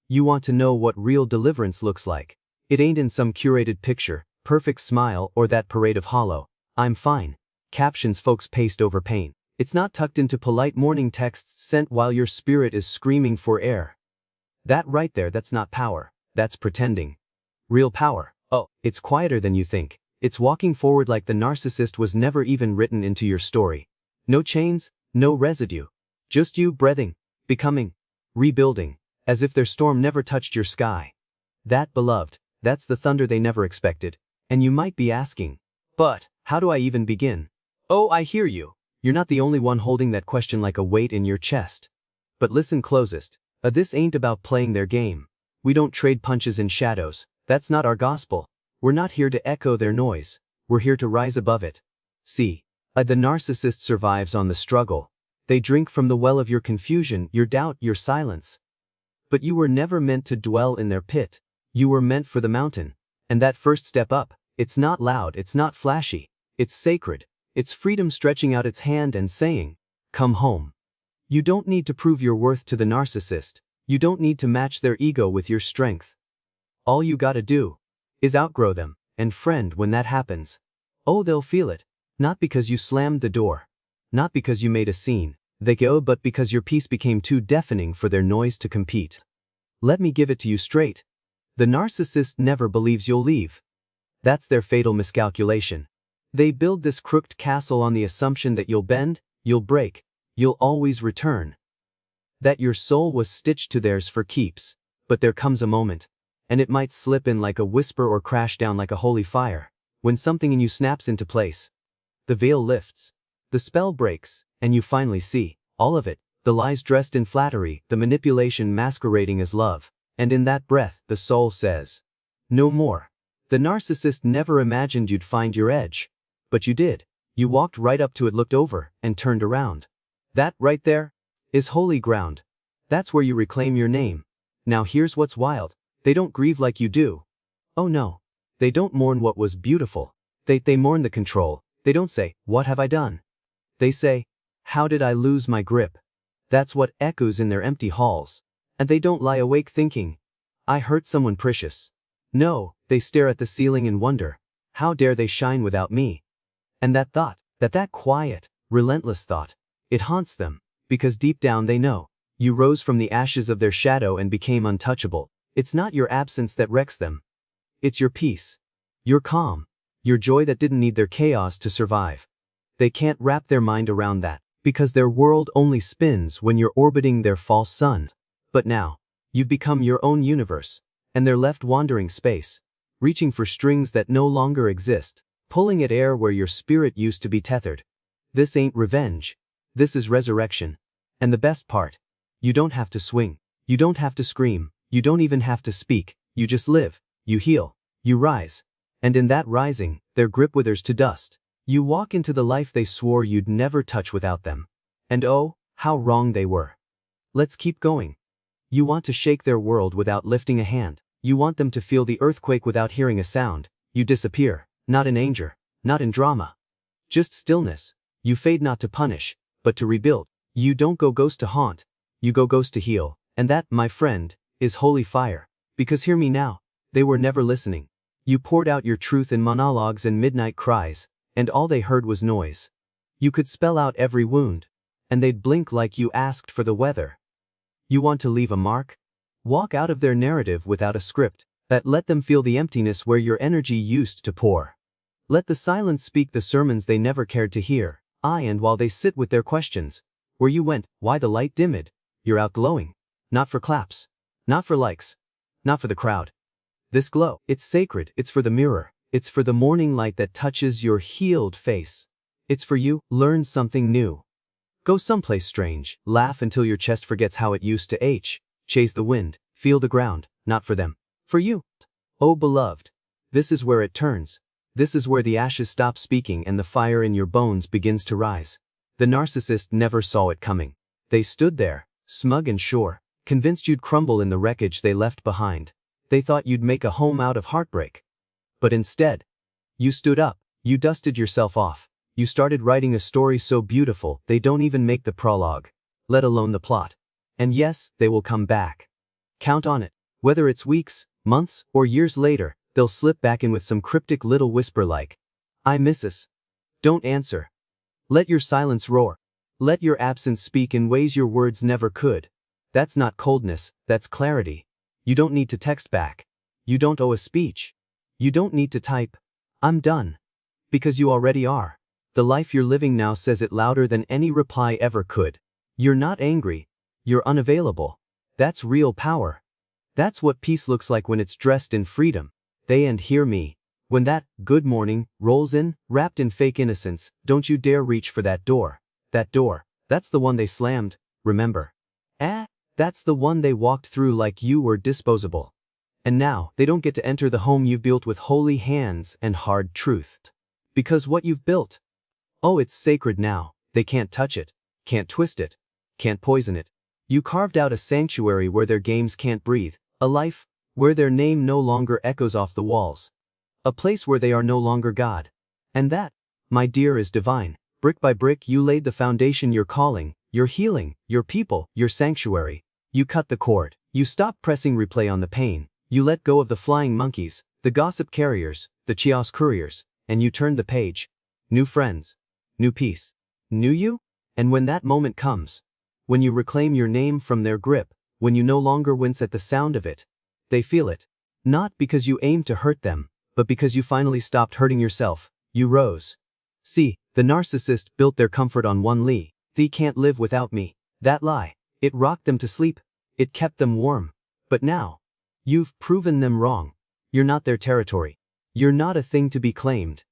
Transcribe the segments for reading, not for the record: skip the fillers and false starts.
You want to know what real deliverance looks like. It ain't in some curated picture, perfect smile, or that parade of hollow, "I'm fine" captions folks paste over pain. It's not tucked into polite morning texts sent while your spirit is screaming for air. That right there, that's not power. That's pretending. Real power, oh, it's quieter than you think. It's walking forward like the narcissist was never even written into your story. No chains, no residue. Just you breathing, becoming, rebuilding, as if their storm never touched your sky. That, beloved, that's the thunder they never expected. And you might be asking, but how do I even begin? Oh, I hear you. You're not the only one holding that question like a weight in your chest. But listen closest. This ain't about playing their game. We don't trade punches in shadows. That's not our gospel. We're not here to echo their noise. We're here to rise above it. See, the narcissist survives on the struggle. They drink from the well of your confusion, your doubt, your silence. But you were never meant to dwell in their pit. You were meant for the mountain. And that first step up, it's not loud, it's not flashy. It's sacred. It's freedom stretching out its hand and saying, "Come home." You don't need to prove your worth to the narcissist. You don't need to match their ego with your strength. All you gotta do is outgrow them, and friend, when that happens, oh, they'll feel it. Not because you slammed the door. Not because you made a scene. They go, but because your peace became too deafening for their noise to compete. Let me give it to you straight. The narcissist never believes you'll leave. That's their fatal miscalculation. They build this crooked castle on the assumption that you'll bend, you'll break, you'll always return. That your soul was stitched to theirs for keeps. But there comes a moment, and it might slip in like a whisper or crash down like a holy fire, when something in you snaps into place. The veil lifts, the spell breaks, and you finally see all of it, the lies dressed in flattery, the manipulation masquerading as love, and in that breath the soul says, "No more." The narcissist never imagined you'd find your edge. But you did. You walked right up to it, looked over, and turned around. That right there is holy ground. That's where you reclaim your name. Now here's what's wild. They don't grieve like you do. Oh no. They don't mourn what was beautiful. They mourn the control. They don't say, "What have I done?" They say, "How did I lose my grip?" That's what echoes in their empty halls. And they don't lie awake thinking, "I hurt someone precious." No, they stare at the ceiling and wonder, "How dare they shine without me?" And that thought, that quiet, relentless thought, it haunts them, because deep down they know, you rose from the ashes of their shadow and became untouchable. It's not your absence that wrecks them. It's your peace, your calm, your joy that didn't need their chaos to survive. They can't wrap their mind around that, because their world only spins when you're orbiting their false sun. But now, you've become your own universe, and they're left wandering space, reaching for strings that no longer exist, pulling at air where your spirit used to be tethered. This ain't revenge. This is resurrection. And the best part, you don't have to swing. You don't have to scream. You don't even have to speak. You just live. You heal. You rise. And in that rising, their grip withers to dust. You walk into the life they swore you'd never touch without them. And oh, how wrong they were. Let's keep going. You want to shake their world without lifting a hand. You want them to feel the earthquake without hearing a sound. You disappear. Not in anger, not in drama. Just stillness. You fade not to punish, but to rebuild. You don't go ghost to haunt. You go ghost to heal. And that, my friend, is holy fire. Because hear me now, they were never listening. You poured out your truth in monologues and midnight cries, and all they heard was noise. You could spell out every wound, and they'd blink like you asked for the weather. You want to leave a mark? Walk out of their narrative without a script. Let them feel the emptiness where your energy used to pour. Let the silence speak the sermons they never cared to hear. And while they sit with their questions, where you went, why the light dimmed, you're out glowing. Not for claps. Not for likes. Not for the crowd. This glow, it's sacred, it's for the mirror. It's for the morning light that touches your healed face. It's for you, learn something new. Go someplace strange, laugh until your chest forgets how it used to ache. Chase the wind, feel the ground, not for them. For you. Oh beloved. This is where it turns. This is where the ashes stop speaking and the fire in your bones begins to rise. The narcissist never saw it coming. They stood there, smug and sure, convinced you'd crumble in the wreckage they left behind. They thought you'd make a home out of heartbreak. But instead, you stood up, you dusted yourself off. You started writing a story so beautiful they don't even make the prologue, let alone the plot. And yes, they will come back. Count on it. Whether it's weeks, months, or years later, they'll slip back in with some cryptic little whisper like, "I miss us." Don't answer. Let your silence roar. Let your absence speak in ways your words never could. That's not coldness, that's clarity. You don't need to text back. You don't owe a speech. You don't need to type, "I'm done." Because you already are. The life you're living now says it louder than any reply ever could. You're not angry. You're unavailable. That's real power. That's what peace looks like when it's dressed in freedom. They and hear me. When that "good morning" rolls in, wrapped in fake innocence, don't you dare reach for that door. That door, that's the one they slammed, remember? That's the one they walked through like you were disposable. And now, they don't get to enter the home you've built with holy hands and hard truth. Because what you've built, oh, it's sacred now. They can't touch it, can't twist it, can't poison it. You carved out a sanctuary where their games can't breathe, a life where their name no longer echoes off the walls. A place where they are no longer God. And that, my dear, is divine. Brick by brick you laid the foundation you're calling, your healing, your people, your sanctuary. You cut the cord. You stopped pressing replay on the pain. You let go of the flying monkeys, the gossip carriers, the chaos couriers, and you turned the page. New friends. New peace. New you? And when that moment comes, when you reclaim your name from their grip, when you no longer wince at the sound of it, they feel it. Not because you aimed to hurt them, but because you finally stopped hurting yourself. You rose. See, the narcissist built their comfort on one lie. "Thee can't live without me." That lie. It rocked them to sleep. It kept them warm. But now, you've proven them wrong. You're not their territory. You're not a thing to be claimed.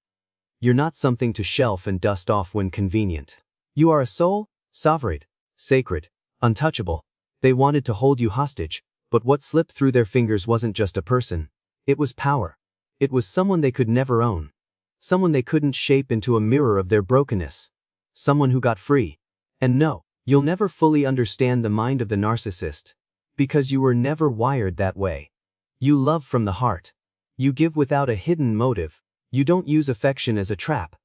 You're not something to shelf and dust off when convenient. You are a soul, sovereign, sacred, untouchable. They wanted to hold you hostage, but what slipped through their fingers wasn't just a person. It was power. It was someone they could never own. Someone they couldn't shape into a mirror of their brokenness. Someone who got free. And no, you'll never fully understand the mind of the narcissist. Because you were never wired that way. You love from the heart. You give without a hidden motive. You don't use affection as a trap.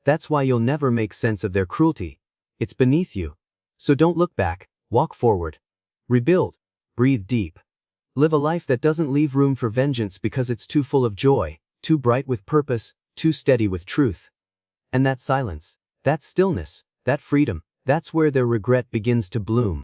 That's why you'll never make sense of their cruelty. It's beneath you. So don't look back, walk forward. Rebuild. Breathe deep. Live a life that doesn't leave room for vengeance because it's too full of joy, too bright with purpose, too steady with truth. And that silence, that stillness, that freedom, that's where their regret begins to bloom.